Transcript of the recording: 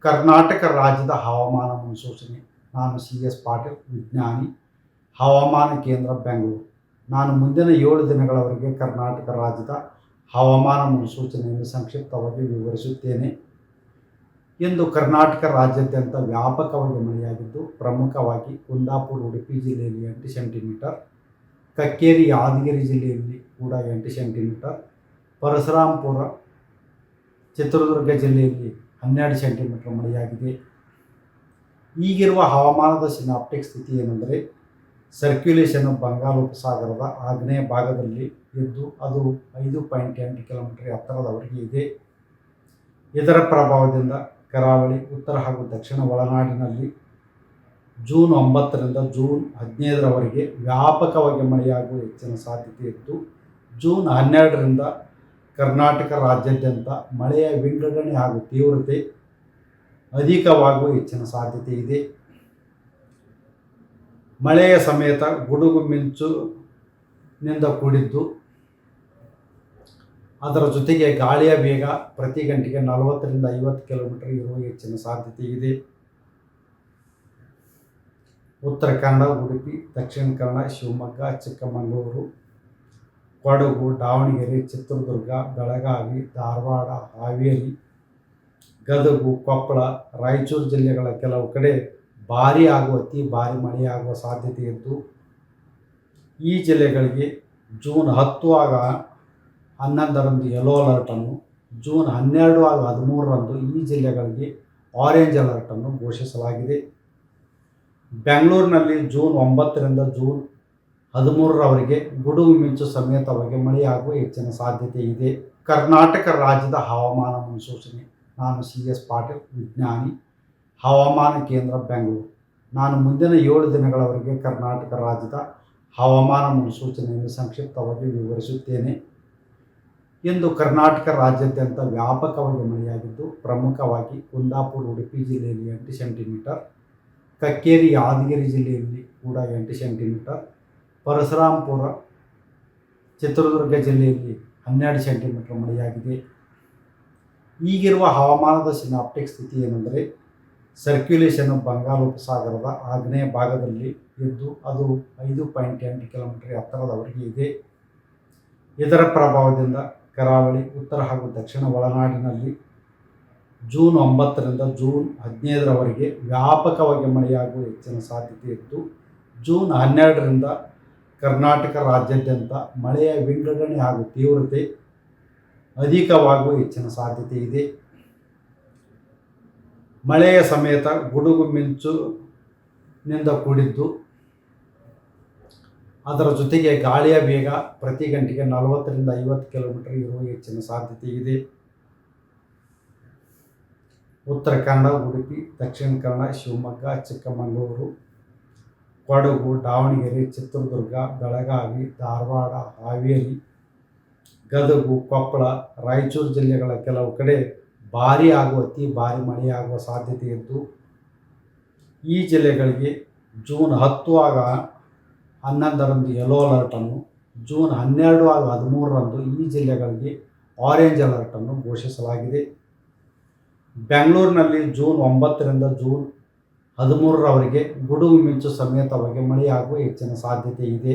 ಕರ್ನಾಟಕ ರಾಜ್ಯದ ಹವಾಮಾನ ಮುನ್ಸೂಚನೆ. ನಾನು CS ಪಾಟೀಲ್, ವಿಜ್ಞಾನಿ, ಹವಾಮಾನ ಕೇಂದ್ರ, ಬೆಂಗಳೂರು. ನಾನು ಮುಂದಿನ 7 ದಿನಗಳವರೆಗೆ ಕರ್ನಾಟಕ ರಾಜ್ಯದ ಹವಾಮಾನ ಮುನ್ಸೂಚನೆಯನ್ನು ಸಂಕ್ಷಿಪ್ತವಾಗಿ ವಿವರಿಸುತ್ತೇನೆ. ಇಂದು ಕರ್ನಾಟಕ ರಾಜ್ಯಾದ್ಯಂತ ವ್ಯಾಪಕವಾಗಿ ಮಳೆಯಾಗಿದ್ದು, ಪ್ರಮುಖವಾಗಿ ಕುಂದಾಪುರ, ಉಡುಪಿ ಜಿಲ್ಲೆಯಲ್ಲಿ 8 ಸೆಂಟಿಮೀಟರ್, ಕಕ್ಕೇರಿ, ಯಾದಗಿರಿ ಜಿಲ್ಲೆಯಲ್ಲಿ ಕೂಡ 8 ಸೆಂಟಿಮೀಟರ್, ಪರಶುರಾಂಪುರ, ಚಿತ್ರದುರ್ಗ ಜಿಲ್ಲೆಯಲ್ಲಿ 12 ಸೆಂಟಿಮೀಟರ್ ಮಳೆಯಾಗಿದೆ. ಈಗಿರುವ ಹವಾಮಾನದ ಸಿನಾಪ್ಟಿಕ್ ಸ್ಥಿತಿ ಏನೆಂದರೆ, ಸರ್ಕ್ಯುಲೇಷನ್ ಬಂಗಾಳೋಪಸಾಗರದ ಆಗ್ನೇಯ ಭಾಗದಲ್ಲಿ ಇದ್ದು ಅದು 5.8 ಕಿಲೋಮೀಟರ್ ಎತ್ತರದವರೆಗೆ ಇದೆ. ಇದರ ಪ್ರಭಾವದಿಂದ ಕರಾವಳಿ, ಉತ್ತರ ಹಾಗೂ ದಕ್ಷಿಣ ಒಳನಾಡಿನಲ್ಲಿ ಜೂನ್ 9ರಿಂದ ಜೂನ್ 15ರವರೆಗೆ ವ್ಯಾಪಕವಾಗಿ ಮಳೆಯಾಗುವ ಹೆಚ್ಚಿನ ಸಾಧ್ಯತೆ ಇದ್ದು, ಜೂನ್ 12ರಿಂದ ಕರ್ನಾಟಕ ರಾಜ್ಯಾದ್ಯಂತ ಮಳೆಯ ವಿಂಗಡಣೆ ಹಾಗೂ ತೀವ್ರತೆ ಅಧಿಕವಾಗುವ ಹೆಚ್ಚಿನ ಸಾಧ್ಯತೆ ಇದೆ. ಮಳೆಯ ಸಮೇತ ಗುಡುಗು ಮಿಂಚಿನಿಂದ ಕೂಡಿದ್ದು, ಅದರ ಜೊತೆಗೆ ಗಾಳಿಯ ವೇಗ ಪ್ರತಿ ಗಂಟೆಗೆ 40ರಿಂದ 50 ಕಿಲೋಮೀಟರ್ ಇರುವ ಹೆಚ್ಚಿನ ಸಾಧ್ಯತೆ ಇದೆ. ಉತ್ತರ ಕನ್ನಡ, ಉಡುಪಿ, ದಕ್ಷಿಣ ಕನ್ನಡ, ಶಿವಮೊಗ್ಗ, ಚಿಕ್ಕಮಗಳೂರು, ಕೊಡಗು, ದಾವಣಗೆರೆ, ಚಿತ್ರದುರ್ಗ, ಬೆಳಗಾವಿ, ಧಾರವಾಡ, ಹಾವೇರಿ, ಗದಗ, ಕೊಪ್ಪಳ, ರಾಯಚೂರು ಜಿಲ್ಲೆಗಳ ಕೆಲವು ಕಡೆ ಭಾರೀ ಹಾಗೂ ಅತಿ ಭಾರೀ ಮಳೆಯಾಗುವ ಸಾಧ್ಯತೆ ಇದ್ದು, ಈ ಜಿಲ್ಲೆಗಳಿಗೆ ಜೂನ್ 10 ಹಾಗೂ 11ರಂದು ಯೆಲ್ಲೋ ಅಲರ್ಟನ್ನು, ಜೂನ್ 12 ಹಾಗೂ 13ರಂದು ಈ ಜಿಲ್ಲೆಗಳಿಗೆ ಆರೆಂಜ್ ಅಲರ್ಟನ್ನು ಘೋಷಿಸಲಾಗಿದೆ. ಬೆಂಗಳೂರಿನಲ್ಲಿ ಜೂನ್ 9ರಿಂದ ಜೂನ್ 13ರವರೆಗೆ ಗುಡುಗು ಮಿಂಚು ಸಮೇತವಾಗಿ ಮಳೆಯಾಗುವ ಹೆಚ್ಚಿನ ಸಾಧ್ಯತೆ ಇದೆ. ಕರ್ನಾಟಕ ರಾಜ್ಯದ ಹವಾಮಾನ ಮುನ್ಸೂಚನೆ. ನಾನು CS ಪಾಟೀಲ್, ವಿಜ್ಞಾನಿ, ಹವಾಮಾನ ಕೇಂದ್ರ, ಬೆಂಗಳೂರು. ನಾನು ಮುಂದಿನ 7 ದಿನಗಳವರೆಗೆ ಕರ್ನಾಟಕ ರಾಜ್ಯದ ಹವಾಮಾನ ಮುನ್ಸೂಚನೆಯನ್ನು ಸಂಕ್ಷಿಪ್ತವಾಗಿ ವಿವರಿಸುತ್ತೇನೆ. ಇಂದು ಕರ್ನಾಟಕ ರಾಜ್ಯಾದ್ಯಂತ ವ್ಯಾಪಕವಾಗಿ ಮಳೆಯಾಗಿದ್ದು, ಪ್ರಮುಖವಾಗಿ ಕುಂದಾಪುರ, ಉಡುಪಿ ಜಿಲ್ಲೆಯಲ್ಲಿ 8 ಸೆಂಟಿಮೀಟರ್, ಕಕ್ಕೇರಿ, ಯಾದಗಿರಿ ಜಿಲ್ಲೆಯಲ್ಲಿ ಕೂಡ 8 ಸೆಂಟಿಮೀಟರ್, ಪರಶುರಾಂಪುರ, ಚಿತ್ರದುರ್ಗ ಜಿಲ್ಲೆಯಲ್ಲಿ 12 ಸೆಂಟಿಮೀಟರ್ ಮಳೆಯಾಗಿದೆ. ಈಗಿರುವ ಹವಾಮಾನದ ಸಿನಾಪ್ಟಿಕ್ ಸ್ಥಿತಿ ಏನೆಂದರೆ, ಸರ್ಕ್ಯುಲೇಷನ್ ಬಂಗಾಳೋಪಸಾಗರದ ಆಗ್ನೇಯ ಭಾಗದಲ್ಲಿ ಇದ್ದು ಅದು 5.8 ಕಿಲೋಮೀಟರ್ ಎತ್ತರದವರೆಗೆ ಇದೆ. ಇದರ ಪ್ರಭಾವದಿಂದ ಕರಾವಳಿ, ಉತ್ತರ ಹಾಗೂ ದಕ್ಷಿಣ ಒಳನಾಡಿನಲ್ಲಿ ಜೂನ್ 9ರಿಂದ ಜೂನ್ 15ರವರೆಗೆ ವ್ಯಾಪಕವಾಗಿ ಮಳೆಯಾಗುವ ಹೆಚ್ಚಿನ ಸಾಧ್ಯತೆ ಇದ್ದು, ಜೂನ್ 12ರಿಂದ ಕರ್ನಾಟಕ ರಾಜ್ಯಾದ್ಯಂತ ಮಳೆಯ ವಿಂಗಡಣೆ ಹಾಗೂ ತೀವ್ರತೆ ಅಧಿಕವಾಗುವ ಹೆಚ್ಚಿನ ಸಾಧ್ಯತೆ ಇದೆ. ಮಳೆಯ ಸಮೇತ ಗುಡುಗು ಮಿಂಚಿನಿಂದ ಕೂಡಿದ್ದು, ಅದರ ಜೊತೆಗೆ ಗಾಳಿಯ ವೇಗ ಪ್ರತಿ ಗಂಟೆಗೆ 40ರಿಂದ 50 ಕಿಲೋಮೀಟರ್ ಇರುವ ಹೆಚ್ಚಿನ ಸಾಧ್ಯತೆ ಇದೆ. ಉತ್ತರ ಕನ್ನಡ, ಉಡುಪಿ, ದಕ್ಷಿಣ ಕನ್ನಡ, ಶಿವಮೊಗ್ಗ, ಚಿಕ್ಕಮಗಳೂರು, ಕೊಡಗು, ದಾವಣಗೆರೆ, ಚಿತ್ರದುರ್ಗ, ಬೆಳಗಾವಿ, ಧಾರವಾಡ, ಹಾವೇರಿ, ಗದಗ, ಕೊಪ್ಪಳ, ರಾಯಚೂರು ಜಿಲ್ಲೆಗಳ ಕೆಲವು ಕಡೆ ಭಾರೀ ಹಾಗೂ ಅತಿ ಭಾರೀ ಮಳೆಯಾಗುವ ಸಾಧ್ಯತೆ ಇದ್ದು, ಈ ಜಿಲ್ಲೆಗಳಿಗೆ ಜೂನ್ 10 ಹಾಗೂ 11ರಂದು ಯೆಲ್ಲೋ ಅಲರ್ಟನ್ನು, ಜೂನ್ 12 ಹಾಗೂ 13ರಂದು ಈ ಜಿಲ್ಲೆಗಳಿಗೆ ಆರೆಂಜ್ ಅಲರ್ಟನ್ನು ಘೋಷಿಸಲಾಗಿದೆ. ಬೆಂಗಳೂರಿನಲ್ಲಿ ಜೂನ್ 9ರಿಂದ ಜೂನ್ 13ರವರೆಗೆ ಗುಡುಗು ಮಿಂಚು ಸಮೇತವಾಗಿ ಮಳೆಯಾಗುವ ಹೆಚ್ಚಿನ ಸಾಧ್ಯತೆ ಇದೆ.